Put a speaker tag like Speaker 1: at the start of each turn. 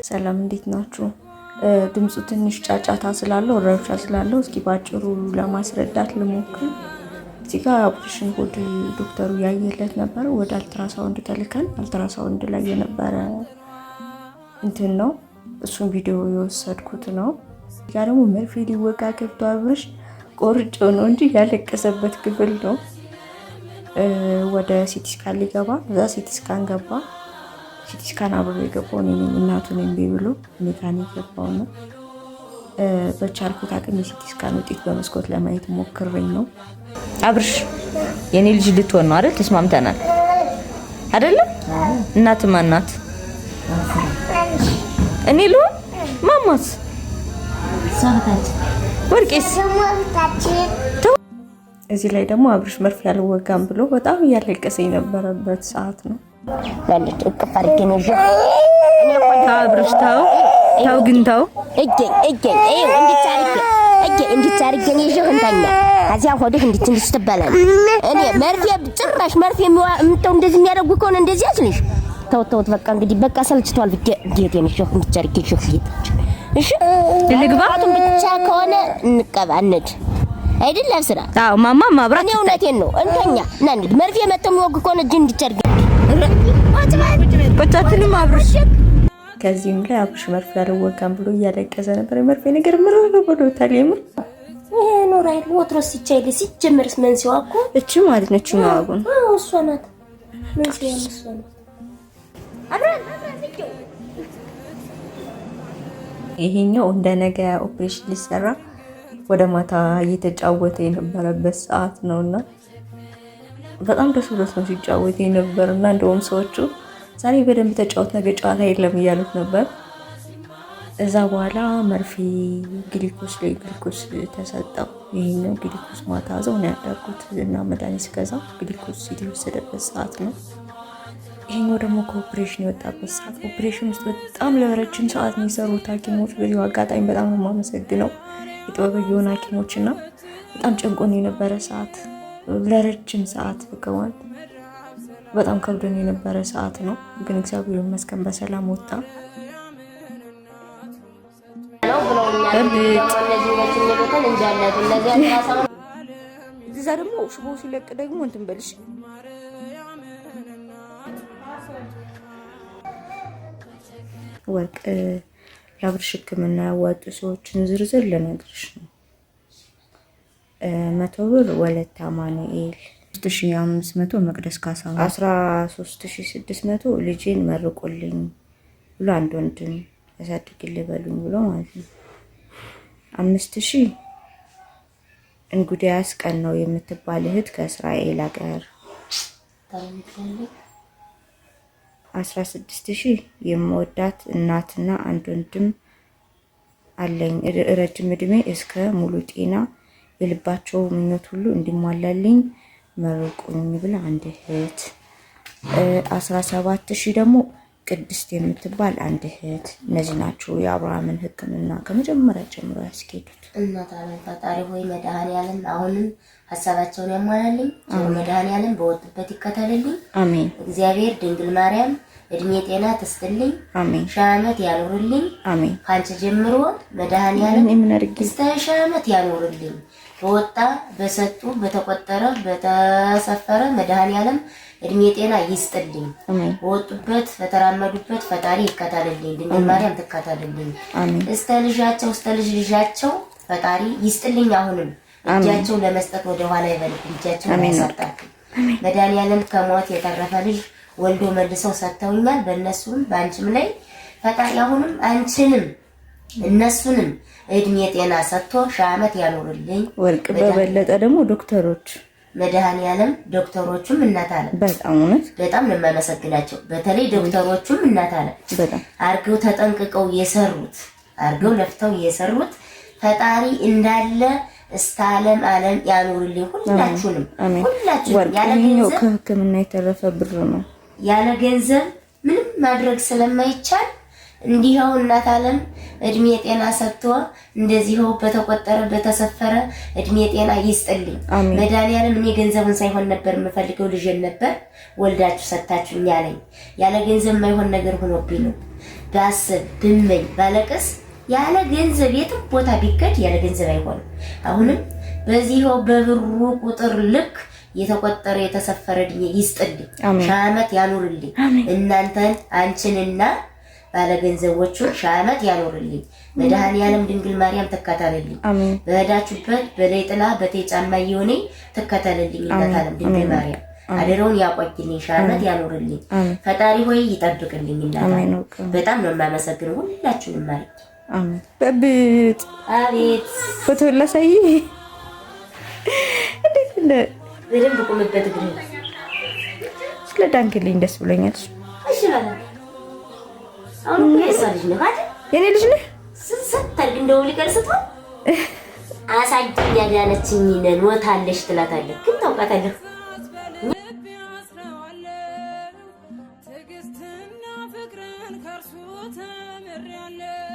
Speaker 1: ሰላም እንዴት ናችሁ? ድምፁ ትንሽ ጫጫታ ስላለው ረብሻ ስላለው እስኪ ባጭሩ ለማስረዳት ልሞክር። እዚህ ጋር ኦፕሬሽን ሆድ ዶክተሩ ያየለት ነበር። ወደ አልትራሳውንድ ተልከን አልትራሳውንድ ላይ የነበረ እንትን ነው። እሱን ቪዲዮ የወሰድኩት ነው። እዚህ ጋር ደግሞ መርፌ ሊወጋ ገብቶ አብርሽ ቆርጬው ነው እንጂ ያለቀሰበት ክፍል ነው። ወደ ሲቲ ስካን ሊገባ እዛ ሲቲ ስካን ገባ። ሲቲ ስካን አብሮ የገባው እኔ ነኝ። እናቱን እምቢ ብሎ እኔ ጋር ነው የገባው ነው። በቻልኩት አቅም የሲቲ ስካን ውጤት በመስኮት ለማየት ሞክሬኝ ነው።
Speaker 2: አብርሽ የኔ ልጅ ልትሆን ነው አይደል? ተስማምተናል አይደል? እናት ማናት? እኔ ልሆን ማማስ
Speaker 3: ሰውታች
Speaker 2: ወርቄስ
Speaker 1: እዚህ ላይ ደግሞ አብርሽ መርፌ ያልወጋም ብሎ በጣም እያለቀሰ የነበረበት ሰዓት ነው።
Speaker 3: ማለት እቅፍ አድርጌ ነው
Speaker 2: አብርሽ ተው ግን ተው
Speaker 3: እንዲቻርገ ነው ይዤ እንተኛ ከዚያ ሆድህ እንድትበላል። እኔ መርፌ ጭራሽ መርፌ የምተው እንደዚህ የሚያደርጉ ከሆነ እንደዚህ አስልሽ ተውት በቃ እንግዲህ በቃ ሰልችቷል። ጌቴ ነው ይዤ እንዲቻርገ ይዤ እሺ ልግባቱን ብቻ ከሆነ እንቀባነድ አይደለም ስራ።
Speaker 2: አዎ ማማ ማብራት
Speaker 3: እኔ እውነቴን ነው እንተኛ እና እንግዲህ መርፌ መተው የሚወግ ከሆነ እጅ እንዲቻርገ
Speaker 2: ቆጫችንም አብርሽ
Speaker 1: ከዚህም ላይ አብርሽ መርፌ ያልወጋም ብሎ እያለቀሰ ነበር። የመርፌ ነገር ምርር ብሎታል። የምር
Speaker 3: ይሄ ኖራይ ወትሮስ ሲቻይል ሲጀምርስ መንሲዋ እኮ
Speaker 1: እቺ ማለት ነች ነው አሁን
Speaker 3: እሷ ናት መንሲዋ እሷ ናት።
Speaker 1: ይሄኛው እንደ ነገ ኦፕሬሽን ሊሰራ ወደ ማታ እየተጫወተ የነበረበት ሰዓት ነውና በጣም ደስ ብሎት ነው ሲጫወት የነበርና እንደውም ሰዎቹ ዛሬ በደንብ ተጫወት ነገ ጨዋታ የለም እያሉት ነበር። እዛ በኋላ መርፌ ግሊኮስ ላይ ግሊኮስ ተሰጠው። ይሄኛው ግሊኮስ ማታ ዘው ነው ያደርኩት እና መድኃኒት ከዛ ግሊኮስ የተወሰደበት ሰዓት ነው። ይሄኛው ደግሞ ከኦፕሬሽን የወጣበት ሰዓት። ኦፕሬሽን ውስጥ በጣም ለረጅም ሰዓት ነው የሰሩት ሐኪሞች። በዚህ አጋጣሚ በጣም ነው የማመሰግነው የጥበበኛውን ሐኪሞችና በጣም ጨንቆን የነበረ ሰዓት ለረጅም ሰዓት በቀዋል በጣም ከብዶን የነበረ ሰዓት ነው። ግን እግዚአብሔር ይመስገን በሰላም ወጣ። እዛ ደግሞ ሽቦ ሲለቅ ደግሞ እንትን በልሽ ወርቅ ለአብርሽ ሕክምና ያዋጡ ሰዎችን ዝርዝር ልነግርሽ ነው። 100 ብር ወለተ አማኑኤል፣ 3500 መቅደስ ካሳ፣ 13600 ልጄን መርቆልኝ ብሎ አንድ ወንድም ያሳድግልኝ በሉኝ ብሎ ማለት ነው። 5000 እንጉዳያስ ቀን ነው የምትባል እህት ከእስራኤል ሀገር፣ 16000 የምወዳት እናትና አንድ ወንድም አለኝ ረጅም እድሜ እስከ ሙሉ ጤና የልባቸው ምኞት ሁሉ እንዲሟላልኝ መርቁኝ ብላ አንድ እህት፣ 17000 ደግሞ ቅድስት የምትባል አንድ እህት። እነዚህ ናቸው የአብርሃምን ሕክምና ከመጀመሪያ ጀምሮ ያስኬዱት።
Speaker 3: እናት አለም ፈጣሪ ሆይ መድኃኔዓለም አሁንም ሀሳባቸውን ያሟላልኝ። መድኃኔዓለም በወጡበት ይከተልልኝ።
Speaker 1: አሜን።
Speaker 3: እግዚአብሔር ድንግል ማርያም እድሜ ጤና ትስጥልኝ።
Speaker 1: አሜን።
Speaker 3: ሺህ ዓመት ያኖርልኝ።
Speaker 1: አሜን።
Speaker 3: ካንቺ ጀምሮ መድኃኔዓለም እስከ ሺህ ዓመት ያኖርልኝ። በወጣ በሰጡ በተቆጠረ በተሰፈረ መድኃኔዓለም እድሜ ጤና ይስጥልኝ። በወጡበት በተራመዱበት ፈጣሪ ይከታልልኝ። ድንግል ማርያም ትከታልልኝ። እስተ ልጃቸው እስተ ልጅ ልጃቸው ፈጣሪ ይስጥልኝ። አሁንም እጃቸው ለመስጠት ወደ ኋላ ይበልብኝ። እጃቸው ያሳጣል። መድኃኔዓለም ከሞት የተረፈ ልጅ ወልዶ መልሰው ሰጥተውኛል። በእነሱም በአንቺም ላይ ፈጣሪ አሁንም አንቺንም እነሱንም እድሜ ጤና ሰጥቶ ሺህ ዓመት ያኖርልኝ።
Speaker 1: ወርቅ በበለጠ ደግሞ ዶክተሮች
Speaker 3: መድኃኔዓለም ዶክተሮቹም እናት አለ
Speaker 1: በጣም እውነት በጣም
Speaker 3: ነው የማመሰግናቸው። በተለይ ዶክተሮቹም እናት አለ
Speaker 1: በጣም
Speaker 3: አርገው ተጠንቅቀው የሰሩት አርገው ለፍተው የሰሩት ፈጣሪ እንዳለ እስከ ዓለም ያኖርልኝ ሁላችሁንም። ሁላችሁንም ያለ ገንዘብ
Speaker 1: ከሕክምና የተረፈ ብር ነው።
Speaker 3: ያለ ገንዘብ ምንም ማድረግ ስለማይቻል እንዲህው እናት ዓለም እድሜ ጤና ሰጥቶ እንደዚህው በተቆጠረ በተሰፈረ እድሜ ጤና ይስጥልኝ። መድኃኒዓለም እኔ ገንዘቡን ሳይሆን ነበር የምፈልገው ልጅን ነበር ወልዳችሁ ሰጣችሁኝ ያለኝ። ያለ ገንዘብ የማይሆን ነገር ሆኖብኝ ነው። ባስብ ብመኝ ባለቅስ ያለ ገንዘብ የትም ቦታ ቢከድ ያለ ገንዘብ አይሆንም። አሁንም በዚህው በብሩ ቁጥር ልክ የተቆጠረ የተሰፈረ እድሜ ይስጥልኝ። ሺህ ዓመት ያኑርልኝ። እናንተን አንቺንና ባለገንዘቦቹ ሺህ ዓመት ያኑርልኝ። መድኃኒዓለም ድንግል ማርያም ተከታተልልኝ። በሄዳችሁበት በላይ ጥላ በተጫማ ይሆኔ ተከታተልልኝ። እናት ዓለም ድንግል ማርያም አደረውን ያቆይልኝ። ሺህ ዓመት ያኑርልኝ። ፈጣሪ ሆይ ይጠብቅልኝ። እናት በጣም ነው የማመሰግነው ሁላችሁንም ማለት
Speaker 1: በብት
Speaker 3: አቤት
Speaker 1: ፎቶ ላሳይ እንዴት እንደ
Speaker 3: በደንብ ቁምበት ግን
Speaker 1: ስለዳንክልኝ ደስ ብሎኛል።
Speaker 3: እሺ ማለት አሁን ከሰልሽ ነው አይደል?
Speaker 1: የኔ ልጅ ነህ
Speaker 3: ስትሰርግ እንደው ሊቀርጽቷ አሳጅኝ ያዳነችኝ ኖታለሽ ትላታለህ። ግን ታውቃታለህ
Speaker 4: ትዕግስትና ፍቅርን ከርሱ ተምሬያለሁ።